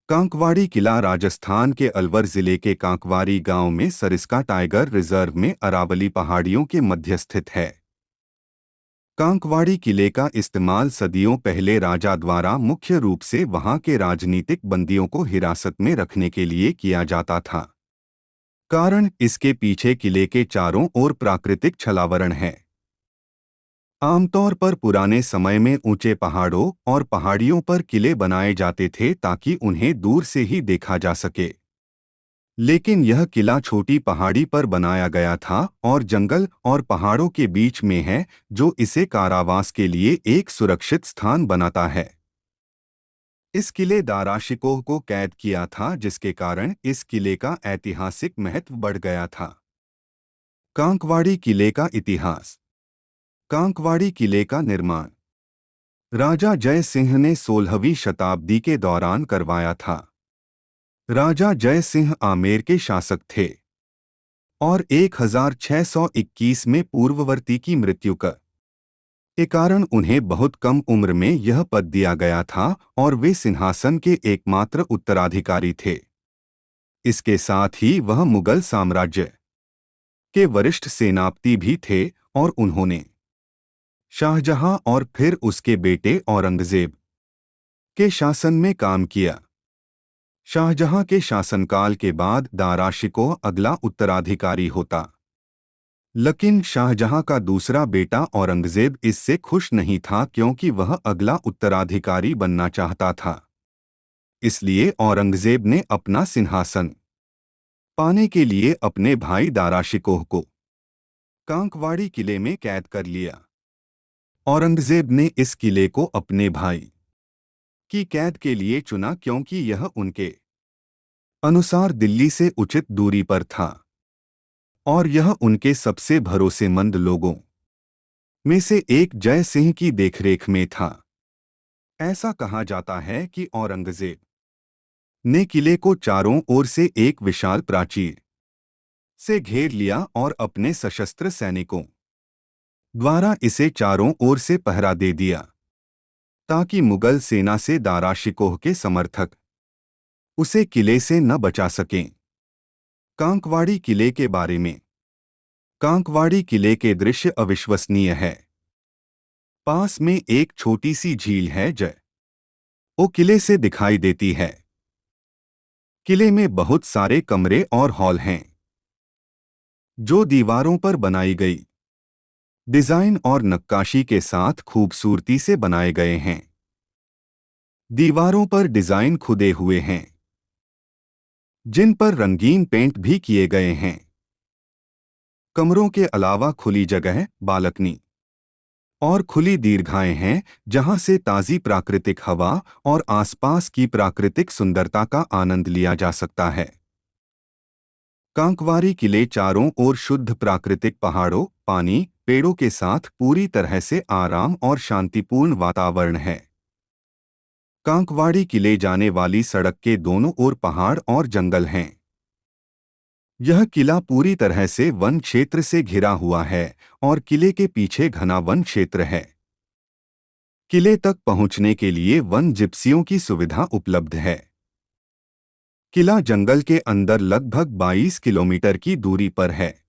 कांकवाड़ी किला राजस्थान के अलवर जिले के कांकवाड़ी गांव में सरिस्का टाइगर रिजर्व में अरावली पहाड़ियों के मध्य स्थित है। कांकवाड़ी किले का इस्तेमाल सदियों पहले राजा द्वारा मुख्य रूप से वहां के राजनीतिक बंदियों को हिरासत में रखने के लिए किया जाता था। कारण इसके पीछे किले के चारों ओर प्राकृतिक छलावरण है। आमतौर पर पुराने समय में ऊंचे पहाड़ों और पहाड़ियों पर किले बनाए जाते थे ताकि उन्हें दूर से ही देखा जा सके। लेकिन यह किला छोटी पहाड़ी पर बनाया गया था और जंगल और पहाड़ों के बीच में है, जो इसे कारावास के लिए एक सुरक्षित स्थान बनाता है। इस किले दाराशिकोह को कैद किया था, जिसके कारण इस किले का ऐतिहासिक महत्व बढ़ गया था। कांकवाड़ी किले का इतिहास। कांकवाड़ी किले का निर्माण राजा जय सिंह ने 16वीं शताब्दी के दौरान करवाया था। राजा जय सिंह आमेर के शासक थे और 1621 में पूर्ववर्ती की मृत्यु के कारण उन्हें बहुत कम उम्र में यह पद दिया गया था और वे सिंहासन के एकमात्र उत्तराधिकारी थे। इसके साथ ही वह मुगल साम्राज्य के वरिष्ठ सेनापति भी थे और उन्होंने शाहजहां और फिर उसके बेटे औरंगजेब के शासन में काम किया। शाहजहां के शासनकाल के बाद दाराशिकोह अगला उत्तराधिकारी होता, लेकिन शाहजहां का दूसरा बेटा औरंगजेब इससे खुश नहीं था क्योंकि वह अगला उत्तराधिकारी बनना चाहता था। इसलिए औरंगजेब ने अपना सिंहासन पाने के लिए अपने भाई दाराशिकोह को कांकवाड़ी किले में कैद कर लिया। औरंगजेब ने इस किले को अपने भाई की कैद के लिए चुना क्योंकि यह उनके अनुसार दिल्ली से उचित दूरी पर था और यह उनके सबसे भरोसेमंद लोगों में से एक जय सिंह की देखरेख में था। ऐसा कहा जाता है कि औरंगजेब ने किले को चारों ओर से एक विशाल प्राचीर से घेर लिया और अपने सशस्त्र सैनिकों द्वारा इसे चारों ओर से पहरा दे दिया ताकि मुगल सेना से दाराशिकोह के समर्थक उसे किले से न बचा सकें। कांकवाड़ी किले के बारे में। कांकवाड़ी किले के दृश्य अविश्वसनीय है। पास में एक छोटी सी झील है वो किले से दिखाई देती है। किले में बहुत सारे कमरे और हॉल हैं जो दीवारों पर बनाई गई डिजाइन और नक्काशी के साथ खूबसूरती से बनाए गए हैं। दीवारों पर डिजाइन खुदे हुए हैं जिन पर रंगीन पेंट भी किए गए हैं। कमरों के अलावा खुली जगह, बालकनी और खुली दीर्घाएं हैं जहां से ताज़ी प्राकृतिक हवा और आसपास की प्राकृतिक सुंदरता का आनंद लिया जा सकता है। कांकवाड़ी किले चारों ओर शुद्ध प्राकृतिक पहाड़ों, पानी, पेड़ों के साथ पूरी तरह से आराम और शांतिपूर्ण वातावरण है। कांकवाड़ी किले जाने वाली सड़क के दोनों ओर पहाड़ और जंगल हैं। यह किला पूरी तरह से वन क्षेत्र से घिरा हुआ है और किले के पीछे घना वन क्षेत्र है। किले तक पहुंचने के लिए वन जिप्सियों की सुविधा उपलब्ध है। किला जंगल के अंदर लगभग 22 किलोमीटर की दूरी पर है।